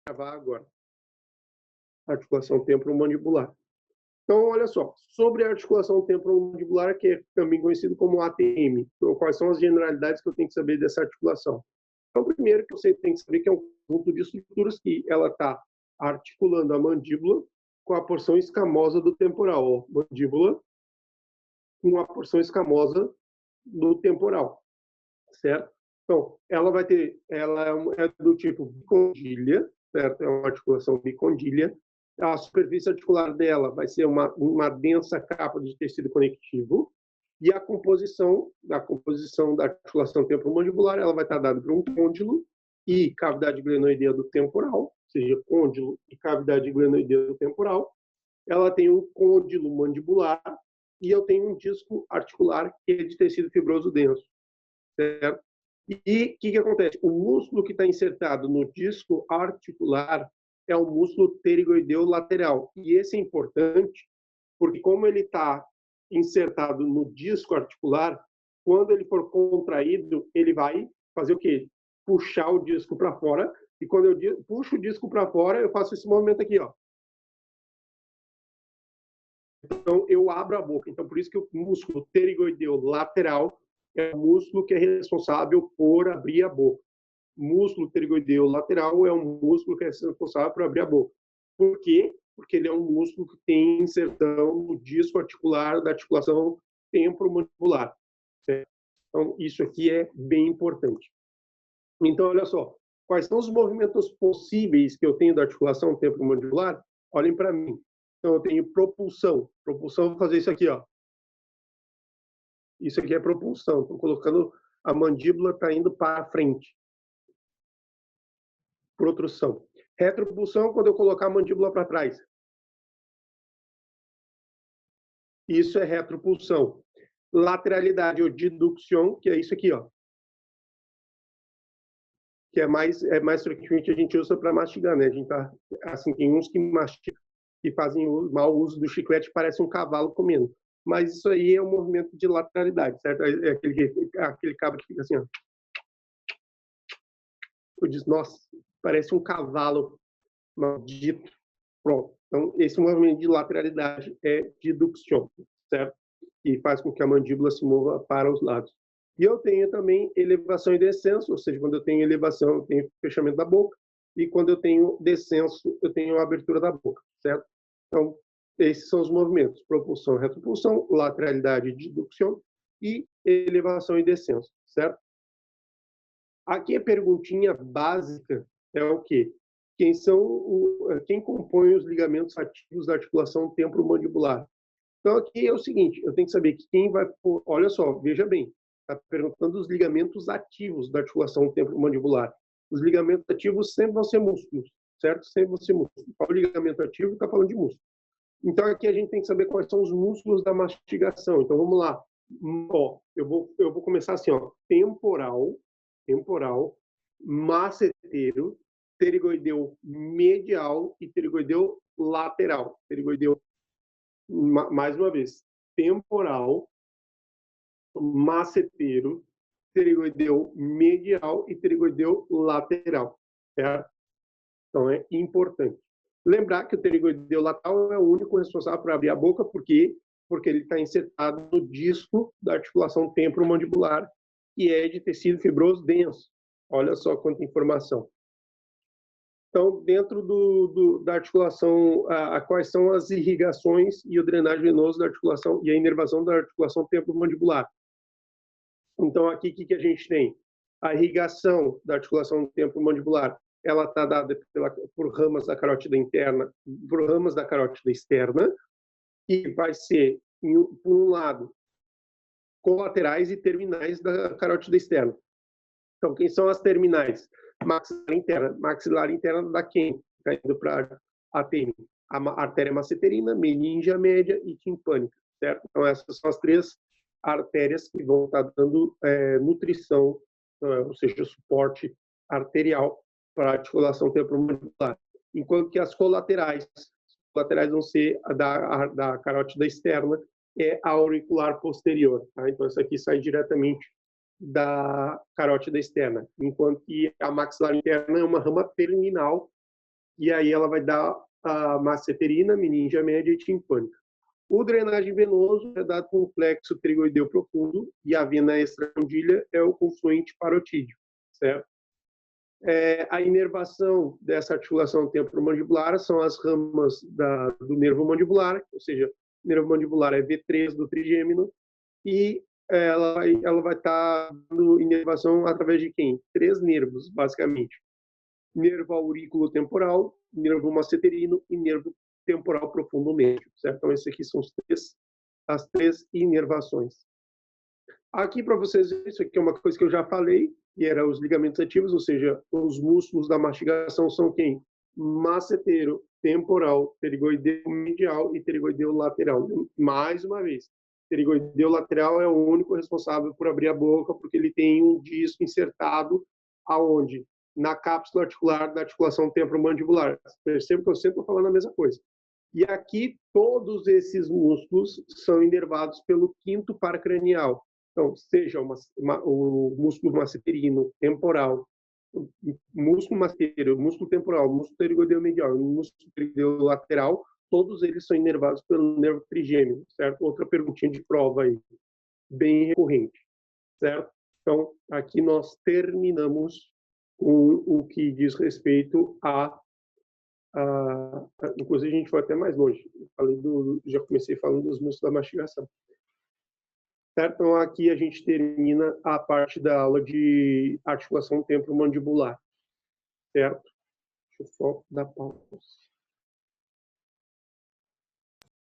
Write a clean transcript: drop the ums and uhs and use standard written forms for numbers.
gravar agora. Articulação temporomandibular. Então, olha só, sobre a articulação temporomandibular, que é também conhecido como ATM, então, quais são as generalidades que eu tenho que saber dessa articulação? Então, primeiro que você tem que saber que é um conjunto de estruturas que ela está articulando a mandíbula com a porção escamosa do temporal, ó, mandíbula com a porção escamosa do temporal, certo? Então, ela é do tipo bicondília, certo? É uma articulação bicondília. A superfície articular dela vai ser uma densa capa de tecido conectivo, e a composição da articulação temporomandibular, ela vai estar dada por um côndilo e cavidade glenoidea do temporal, ou seja, côndilo e cavidade glenoidea do temporal. Ela tem um côndilo mandibular e eu tenho um disco articular que é de tecido fibroso denso, certo? E o que acontece? O músculo que está insertado no disco articular é o músculo pterigoideu lateral. E esse é importante porque, como ele está insertado no disco articular, quando ele for contraído, ele vai fazer o quê? Puxar o disco para fora. E quando eu puxo o disco para fora, eu faço esse movimento aqui, ó. Então, eu abro a boca. Então, por isso que o músculo pterigoideu lateral é o músculo que é responsável por abrir a boca. O músculo pterigoideu lateral é um músculo que é responsável por abrir a boca. Por quê? Porque ele é um músculo que tem inserção no disco articular da articulação temporomandibular. Certo? Então, isso aqui é bem importante. Então, olha só. Quais são os movimentos possíveis que eu tenho da articulação temporomandibular? Olhem para mim. Então, eu tenho propulsão. Propulsão, eu vou fazer isso aqui, ó. Isso aqui é propulsão. Estou colocando a mandíbula, está indo para frente. Protrução. Retropulsão, quando eu colocar a mandíbula para trás. Isso é retropulsão. Lateralidade ou deduction, que é isso aqui, ó. Que é mais frequente a gente usa para mastigar, né? A gente tá, assim, tem uns que mastigam, que fazem mau uso do chiclete, parece um cavalo comendo. Mas isso aí é um movimento de lateralidade, certo? É aquele cabo que fica assim, ó. Eu disse, nossa, parece um cavalo maldito. Pronto. Então, esse movimento de lateralidade é deduction, certo? E faz com que a mandíbula se mova para os lados. E eu tenho também elevação e descenso, ou seja, quando eu tenho elevação, eu tenho fechamento da boca, e quando eu tenho descenso, eu tenho a abertura da boca, certo? Então, esses são os movimentos: propulsão, retropulsão, lateralidade, deduction e elevação e descenso, certo? Aqui a perguntinha básica é o quê? Quem compõe os ligamentos ativos da articulação temporomandibular? Então, aqui é o seguinte, eu tenho que saber que quem vai... Olha só, veja bem, está perguntando os ligamentos ativos da articulação temporomandibular. Os ligamentos ativos sempre vão ser músculos, certo? Sempre vão ser músculos. O ligamento ativo está falando de músculo. Então, aqui a gente tem que saber quais são os músculos da mastigação. Então, vamos lá. Ó, eu vou começar assim, ó. Temporal, masseteiro, pterigoideu medial e pterigoideu lateral. Pterigoideu, mais uma vez, temporal, masseteiro, pterigoideu medial e pterigoideu lateral, certo? Então, é importante. Lembrar que o pterigoideu lateral é o único responsável por abrir a boca, porque ele está insertado no disco da articulação temporomandibular, que é de tecido fibroso denso. Olha só quanta informação. Então, dentro da articulação, quais são as irrigações e o drenagem venoso da articulação e a inervação da articulação temporomandibular? Então, aqui, o que a gente tem? A irrigação da articulação temporomandibular, ela está dada por ramas da carótida interna, por ramas da carótida externa, e vai ser, por um lado, colaterais e terminais da carótida externa. Então, quem são as terminais? Maxilar interna da quem? Está indo para a ATM. A artéria masseterina, meningia média e timpânica, certo? Então, essas são as três artérias que vão estar dando nutrição, ou seja, suporte arterial para a articulação temporomandibular. Enquanto que as colaterais vão ser da carótida externa, é a auricular posterior. Tá? Então, isso aqui sai diretamente da carótida externa, enquanto que a maxilar interna é uma rama terminal e aí ela vai dar a masseterina, meningia média e timpânica. O drenagem venoso é dado com o plexo pterigoideu profundo e a vena extracondília é o confluente parotídeo, certo? A inervação dessa articulação temporomandibular são as ramas do nervo mandibular, ou seja, o nervo mandibular é V3 do trigêmino, e ela vai estar dando inervação através de quem? 3 nervos, basicamente. Nervo aurículo temporal, nervo masseterino e nervo temporal profundo médio, certo? Então, esses aqui são as 3 inervações. Aqui, para vocês, isso aqui é uma coisa que eu já falei, que era os ligamentos ativos, ou seja, os músculos da mastigação são quem? Masseteiro, temporal, pterigoideu medial e pterigoideu lateral. Mais uma vez, pterigoideu lateral é o único responsável por abrir a boca, porque ele tem um disco insertado aonde? Na cápsula articular da articulação temporomandibular. Perceba que eu sempre estou falando a mesma coisa. E aqui, todos esses músculos são inervados pelo quinto par cranial. Então, seja o músculo masseterino temporal, o músculo masseteiro, o músculo temporal, o músculo pterigoideu medial e o músculo pterigoideu lateral, todos eles são inervados pelo nervo trigêmeo, certo? Outra perguntinha de prova aí, bem recorrente, certo? Então, aqui nós terminamos com o que diz respeito inclusive, a gente foi até mais longe. Já comecei falando dos músculos da mastigação. Certo? Então, aqui a gente termina a parte da aula de articulação temporomandibular. Certo? Deixa eu só dar pausa.